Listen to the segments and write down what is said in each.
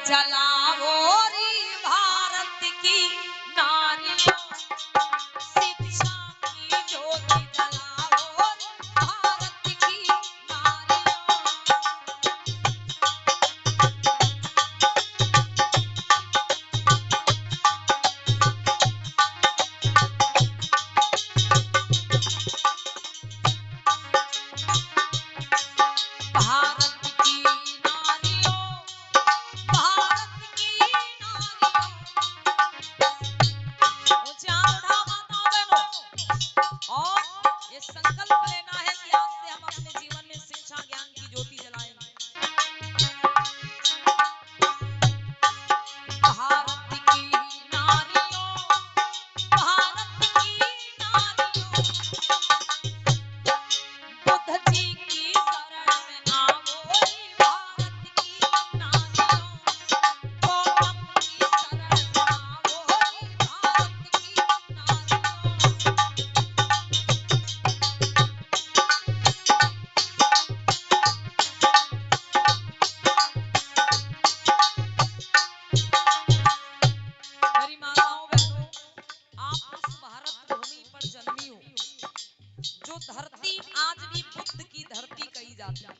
जलाओ रे भारत की नारियों, शिक्षा की ज्योति जलाओ रे भारत की नारियों। भारत की नारियों, भारत की नारियों। ऊंचे हाथ उठाओ माताओं बहनों, और ये संकल्प लेना है कि आज से हम अपने जीवन में शिक्षा ज्ञान की ज्योति जलाएंगे। भारत की नारियों, भारत की नारियों। बुद्ध जी की शरण में आओ रे भारत की नारियों। गौतम की शरण में आओ रे भारत की नारियों। मेरी माताओं बहनों, आप उस भारत भूमि पर जन्मी हो जो धरती आज भी बुद्ध की धरती कही जाती है।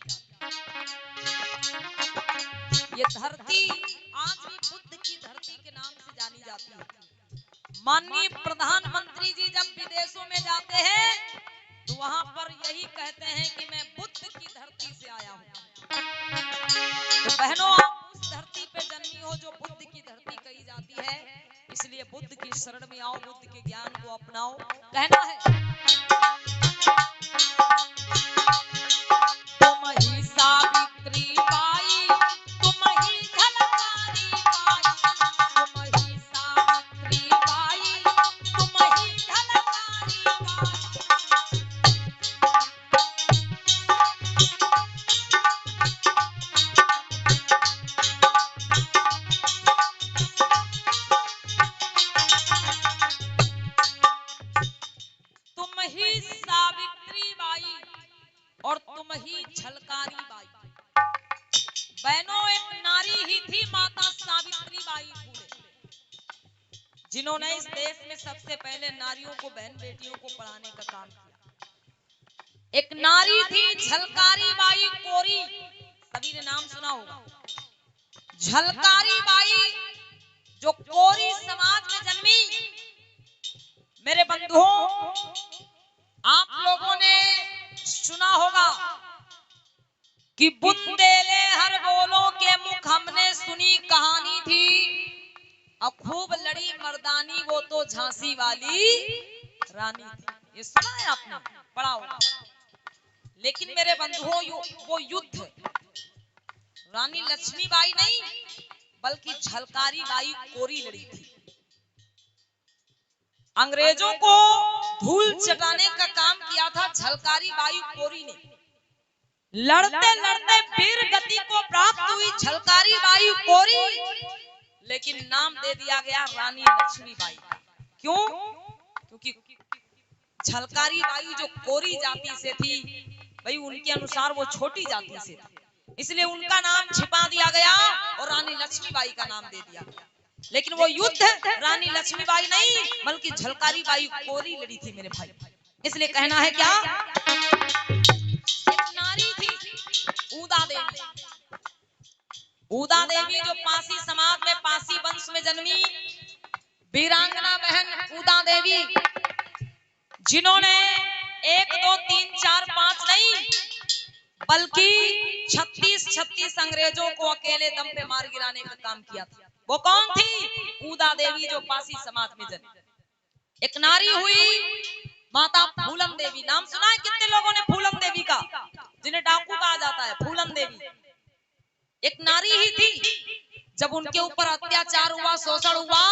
ये धरती आज भी बुद्ध की धरती के नाम से जानी जाती है। माननीय प्रधानमंत्री जी जब विदेशों में जाते हैं तो वहां पर यही कहते हैं कि मैं बुद्ध की धरती से आया हूं। तो बहनों, आप उस धरती पे जन्मी हो जो बुद्ध की धरती कही जाती है, इसलिए बुद्ध की शरण में आओ, बुद्ध के ज्ञान को अपनाओ। कहना है तुम ही सावित्री बाई, तुम ही झलकारी बाई, तुम ही सावित्री बाई, तुम ही झलकारी बाई। तुम ही सावित्री बाई और तुम ही झलकारी बाई। बहनों, एक नारी ही थी माता सावित्री बाई फुले, जिन्होंने इस देश में सबसे पहले नारियों को, बहन बेटियों को पढ़ाने का काम किया। एक नारी थी झलकारी बाई कोरी, सभी ने नाम सुना होगा। झलकारी बाई जो कोरी समाज में जन्मी। मेरे बंधुओं, आप लोगों ने सुना होगा कि बुंदेले हर बोलों के मुख हमने सुनी कहानी थी, अब खूब लड़ी मर्दानी वो तो झांसी वाली रानी थी। ये सुना है आपने, पढ़ा होगा। लेकिन मेरे बंधुओं, वो युद्ध रानी लक्ष्मीबाई नहीं बल्कि झलकारी बाई कोरी लड़ी थी। अंग्रेजों को धूल चटाने का काम किया था झलकारी बाई कोरी ने। लड़ते लड़ते वीर गति को प्राप्त हुई झलकारी बाई कोरी, लेकिन नाम दे दिया गया रानी लक्ष्मीबाई। क्यों? क्योंकि झलकारी बाई जो कोरी जाति से थी, भाई उनके अनुसार वो छोटी जाति से थी, इसलिए उनका नाम छिपा दिया गया और रानी लक्ष्मीबाई का नाम दे दिया गया। लेकिन वो युद्ध रानी लक्ष्मीबाई नहीं बल्कि झलकारी बाई कोरी लड़ी थी मेरे भाई। इसलिए कहना है क्या, एक नारी थी उदा देवी। उदा देवी जो पासी समाज में, पासी वंश में जन्मी वीरांगना बहन उदा देवी, जिन्होंने 1 2 3 4 5 नहीं बल्कि 36 अंग्रेजों को अकेले दम पे मार गिराने का काम किया था। वो कौन थी? उदा देवी जो पासी समाज में जन्मी। एक नारी हुई माता फूलन देवी। नाम सुना है कितने लोगों ने फूलन देवी का, जिन्हें डाकू कहा जाता है, फूलन देवी एक नारी ही थी। जब उनके ऊपर अत्याचार हुआ, शोषण हुआ,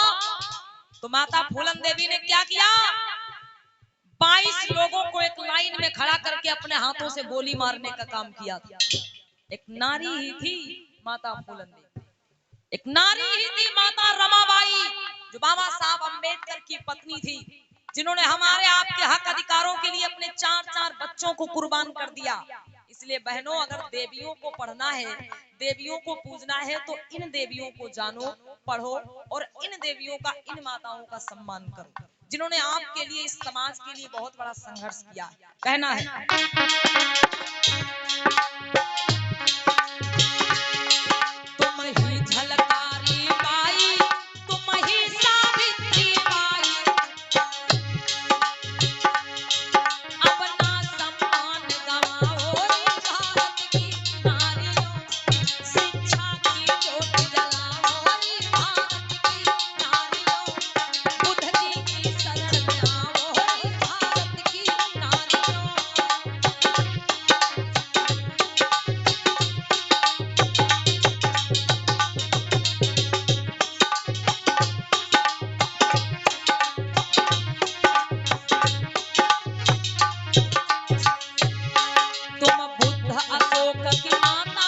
तो माता फूलन देवी ने क्या किया, 22 लोगों को एक लाइन में खड़ा करके अपने हाथों से गोली मारने का काम किया था। एक नारी ही थी माता फूलन देवी। एक नारी ही थी माता रमाबाई, जो बाबा साहब अम्बेडकर की पत्नी थी, जिन्होंने हमारे आपके हक अधिकारों के लिए अपने 4 बच्चों को कुर्बान कर दिया। इसलिए बहनों, अगर देवियों को पढ़ना है, देवियों को पूजना है तो इन देवियों को जानो, पढ़ो और इन देवियों का, इन माताओं का सम्मान करो, जिन्होंने आपके लिए, इस समाज के लिए बहुत बड़ा संघर्ष किया है। कहना है तुम ही झलकारी बाई, तुम ही सावित्री बाई, अपना सम्मान गवाओ भारत की नारियों, शिक्षा की ज्योति जलाओ भारत की नारियों, बुद्ध जी की शरण में आओ भारत की नारियों। तुम बुद्ध अशोक की माता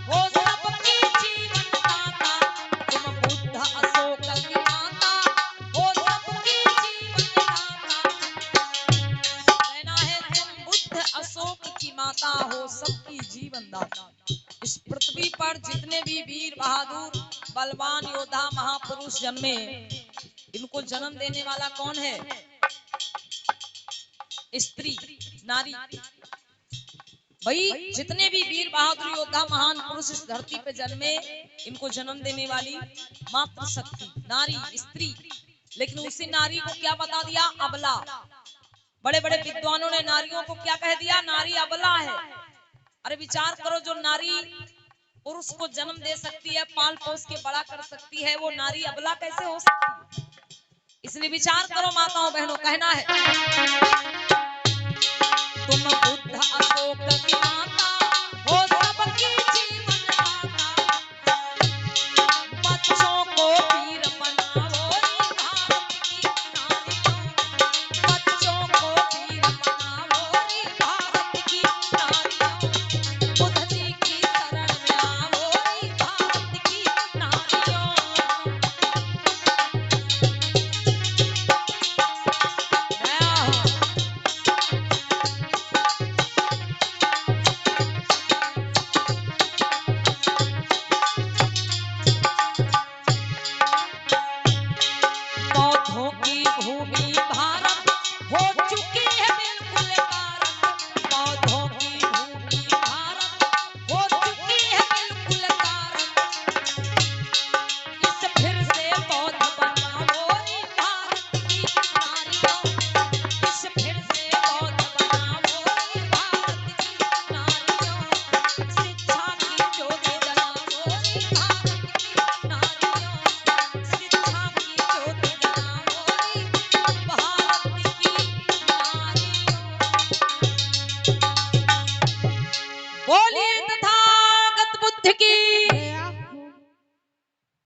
हो सबकी जीवन दाता, तुम बुद्ध अशोक की माता हो सबकी जीवन दाता। कहना है तुम बुद्ध अशोक की माता हो सबकी जीवन दाता। इस पृथ्वी पर जितने भी वीर बहादुर बलवान योद्धा महापुरुष जन्मे, इनको जन्म देने वाला कौन है? स्त्री, नारी। भाई जितने भी वीर बहादुर योद्धा महान पुरुष इस धरती पे जन्मे, इनको जन्म देने वाली मातृ शक्ति नारी, स्त्री। लेकिन उसी नारी को क्या बता दिया? अबला। बड़े बड़े विद्वानों ने नारियों को क्या कह दिया? नारी अबला है। अरे विचार करो, जो नारी पुरुष को जन्म दे सकती है, पाल पोस के बड़ा कर सकती है, वो नारी अबला कैसे हो सकती है? इसलिए विचार करो माताओं बहनों। कहना है तुम बुद्ध अशोक की माता हो सबकी जीवन दाता, बच्चों को वीर बनाओ भारत की नारियों, बच्चों को वीर बनाओ भारत की नारियों, बुद्ध जी की शरण में आओ भारत की नारियों। पौधों की भूमि भारत हो चुकी है बिल्कुल कारक, पौधों की भूमि भारत हो चुकी है बिल्कुल कारक, इस फिर से पौध बनाओ भारत की नारियों, इस फिर से पौध बनाओ भारत की नारियों, शिक्षा की ज्योति जलाओ भारत की नारियों, शिक्षा की ज्योति जलाओ भारत की नारियों। बोलिए तथागत बुद्ध की।